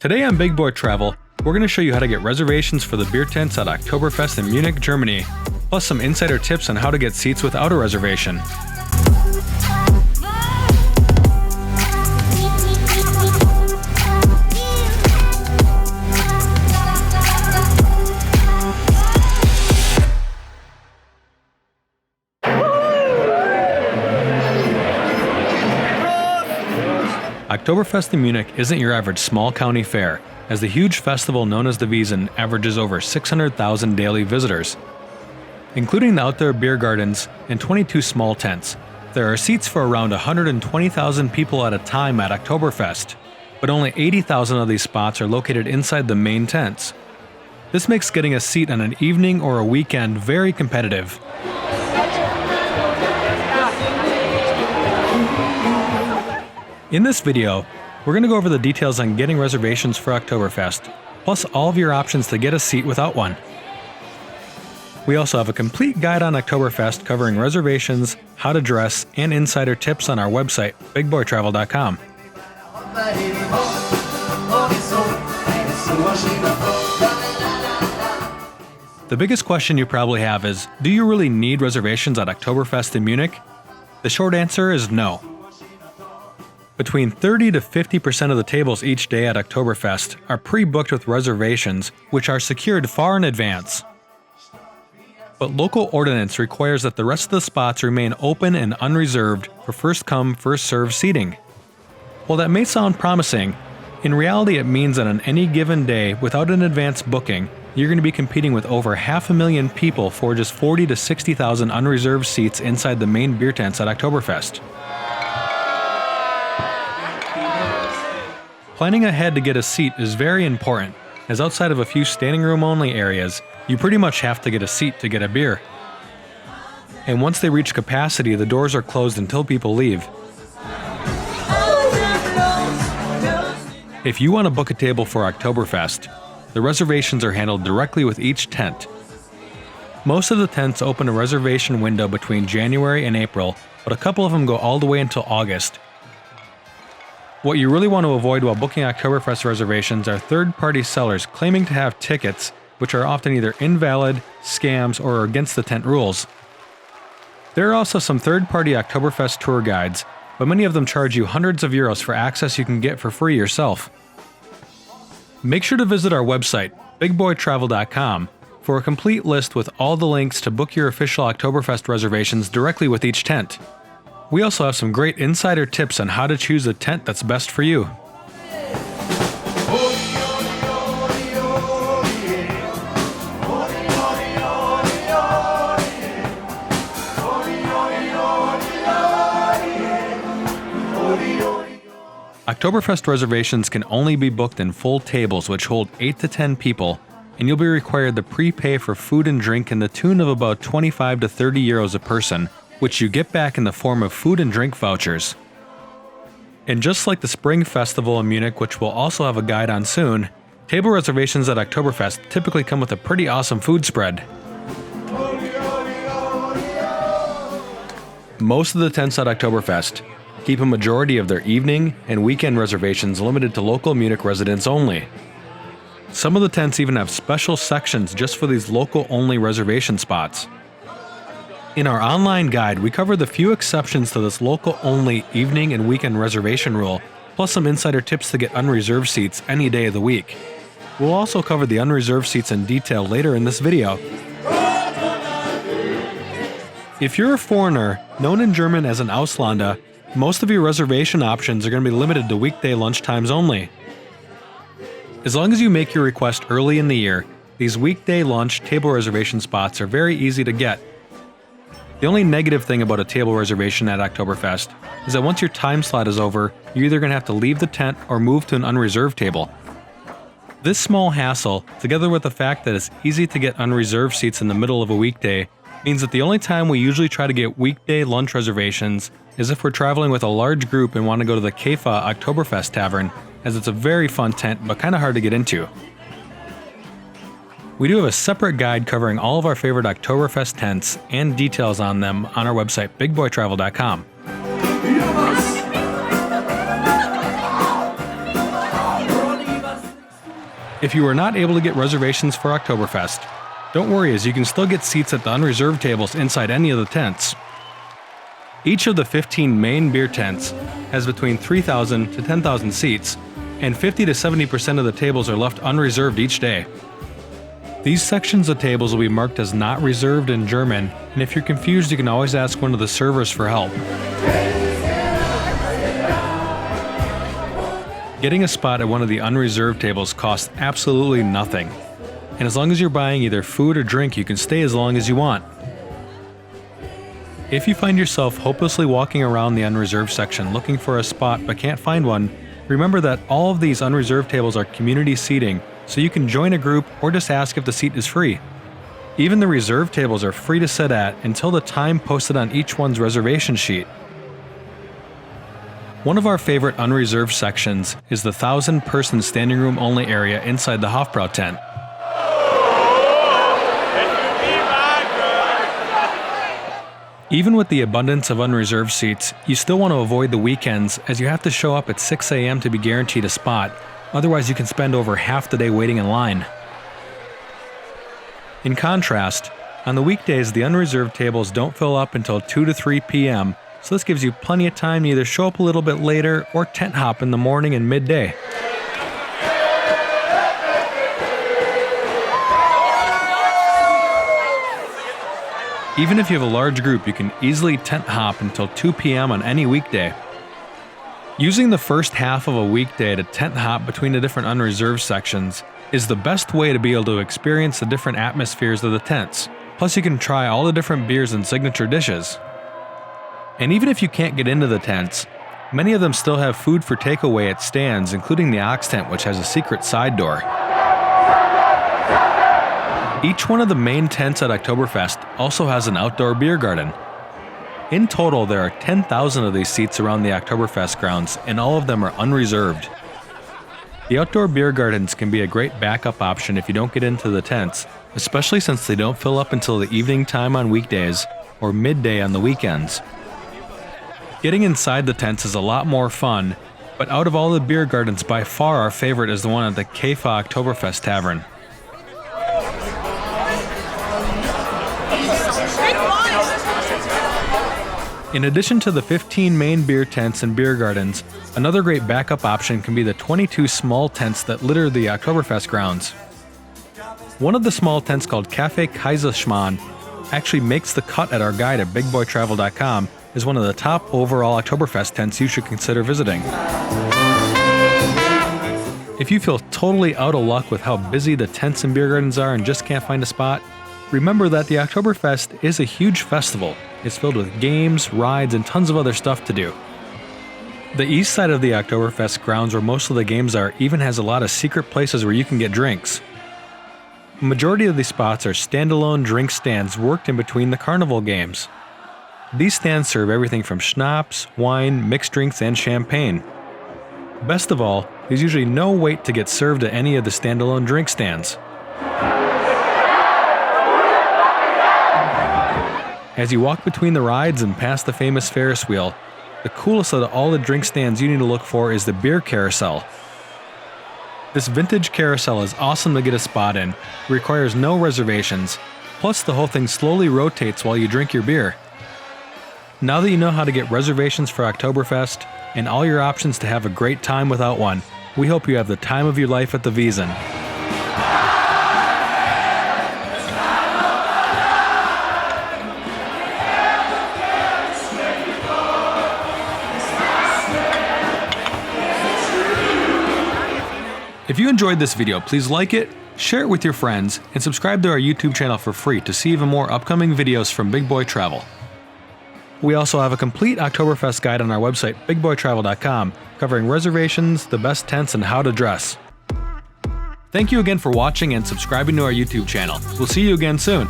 Today on Big Boy Travel, we're going to show you how to get reservations for the beer tents at Oktoberfest in Munich, Germany, plus some insider tips on how to get seats without a reservation. Oktoberfest in Munich isn't your average small county fair, as the huge festival known as the Wiesn averages over 600,000 daily visitors. Including the outdoor beer gardens and 22 small tents, there are seats for around 120,000 people at a time at Oktoberfest, but only 80,000 of these spots are located inside the main tents. This makes getting a seat on an evening or a weekend very competitive. In this video, we're going to go over the details on getting reservations for Oktoberfest, plus all of your options to get a seat without one. We also have a complete guide on Oktoberfest covering reservations, how to dress, and insider tips on our website, bigboytravel.com. The biggest question you probably have is, do you really need reservations at Oktoberfest in Munich? The short answer is no. Between 30 to 50% of the tables each day at Oktoberfest are pre-booked with reservations, which are secured far in advance. But local ordinance requires that the rest of the spots remain open and unreserved for first-come, first-served seating. While that may sound promising, in reality it means that on any given day, without an advance booking, you're going to be competing with over 500,000 people for just 40 to 60,000 unreserved seats inside the main beer tents at Oktoberfest. Planning ahead to get a seat is very important, as outside of a few standing room only areas, you pretty much have to get a seat to get a beer. And once they reach capacity, the doors are closed until people leave. If you want to book a table for Oktoberfest, the reservations are handled directly with each tent. Most of the tents open a reservation window between January and April, but a couple of them go all the way until August. What you really want to avoid while booking Oktoberfest reservations are third-party sellers claiming to have tickets, which are often either invalid, scams, or against the tent rules. There are also some third-party Oktoberfest tour guides, but many of them charge you hundreds of euros for access you can get for free yourself. Make sure to visit our website, bigboytravel.com, for a complete list with all the links to book your official Oktoberfest reservations directly with each tent. We also have some great insider tips on how to choose a tent that's best for you. Oktoberfest reservations can only be booked in full tables which hold 8 to 10 people, and you'll be required to prepay for food and drink in the tune of about 25 to 30 euros a person, which you get back in the form of food and drink vouchers. And just like the Spring Festival in Munich, which we'll also have a guide on soon, table reservations at Oktoberfest typically come with a pretty awesome food spread. Most of the tents at Oktoberfest keep a majority of their evening and weekend reservations limited to local Munich residents only. Some of the tents even have special sections just for these local-only reservation spots. In our online guide, we cover the few exceptions to this local-only evening and weekend reservation rule, plus some insider tips to get unreserved seats any day of the week. We'll also cover the unreserved seats in detail later in this video. If you're a foreigner, known in German as an Ausländer, most of your reservation options are going to be limited to weekday lunchtimes only. As long as you make your request early in the year, these weekday lunch table reservation spots are very easy to get. The only negative thing about a table reservation at Oktoberfest is that once your time slot is over, you're either going to have to leave the tent or move to an unreserved table. This small hassle, together with the fact that it's easy to get unreserved seats in the middle of a weekday, means that the only time we usually try to get weekday lunch reservations is if we're traveling with a large group and want to go to the Käfer Oktoberfest Tavern, as it's a very fun tent but kind of hard to get into. We do have a separate guide covering all of our favorite Oktoberfest tents and details on them on our website, bigboytravel.com. If you are not able to get reservations for Oktoberfest, don't worry, as you can still get seats at the unreserved tables inside any of the tents. Each of the 15 main beer tents has between 3,000 to 10,000 seats, and 50 to 70% of the tables are left unreserved each day. These sections of tables will be marked as not reserved in German, and if you're confused, you can always ask one of the servers for help. Getting a spot at one of the unreserved tables costs absolutely nothing, and as long as you're buying either food or drink, you can stay as long as you want. If you find yourself hopelessly walking around the unreserved section looking for a spot but can't find one, remember that all of these unreserved tables are community seating, so you can join a group or just ask if the seat is free. Even the reserved tables are free to sit at until the time posted on each one's reservation sheet. One of our favorite unreserved sections is the 1,000-person standing room only area inside the Hofbrau tent. Even with the abundance of unreserved seats, you still want to avoid the weekends as you have to show up at 6 a.m. to be guaranteed a spot, otherwise you can spend over half the day waiting in line. In contrast, on the weekdays the unreserved tables don't fill up until 2 to 3 p.m., so this gives you plenty of time to either show up a little bit later or tent hop in the morning and midday. Even if you have a large group, you can easily tent hop until 2 p.m. on any weekday. Using the first half of a weekday to tent hop between the different unreserved sections is the best way to be able to experience the different atmospheres of the tents. Plus you can try all the different beers and signature dishes. And even if you can't get into the tents, many of them still have food for takeaway at stands, including the Ox tent, which has a secret side door. Each one of the main tents at Oktoberfest also has an outdoor beer garden. In total, there are 10,000 of these seats around the Oktoberfest grounds, and all of them are unreserved. The outdoor beer gardens can be a great backup option if you don't get into the tents, especially since they don't fill up until the evening time on weekdays or midday on the weekends. Getting inside the tents is a lot more fun, but out of all the beer gardens, by far our favorite is the one at the Käfer Oktoberfest Tavern. In addition to the 15 main beer tents and beer gardens, another great backup option can be the 22 small tents that litter the Oktoberfest grounds. One of the small tents, called Café Kaiserschmarrn, actually makes the cut at our guide at bigboytravel.com as one of the top overall Oktoberfest tents you should consider visiting. If you feel totally out of luck with how busy the tents and beer gardens are and just can't find a spot, remember that the Oktoberfest is a huge festival. It's filled with games, rides, and tons of other stuff to do. The east side of the Oktoberfest grounds, where most of the games are, even has a lot of secret places where you can get drinks. The majority of these spots are standalone drink stands worked in between the carnival games. These stands serve everything from schnapps, wine, mixed drinks, and champagne. Best of all, there's usually no wait to get served at any of the standalone drink stands. As you walk between the rides and past the famous Ferris wheel, the coolest of all the drink stands you need to look for is the beer carousel. This vintage carousel is awesome to get a spot in, requires no reservations, plus the whole thing slowly rotates while you drink your beer. Now that you know how to get reservations for Oktoberfest and all your options to have a great time without one, we hope you have the time of your life at the Wiesn. If you enjoyed this video, please like it, share it with your friends, and subscribe to our YouTube channel for free to see even more upcoming videos from Big Boy Travel. We also have a complete Oktoberfest guide on our website, bigboytravel.com, covering reservations, the best tents, and how to dress. Thank you again for watching and subscribing to our YouTube channel. We'll see you again soon.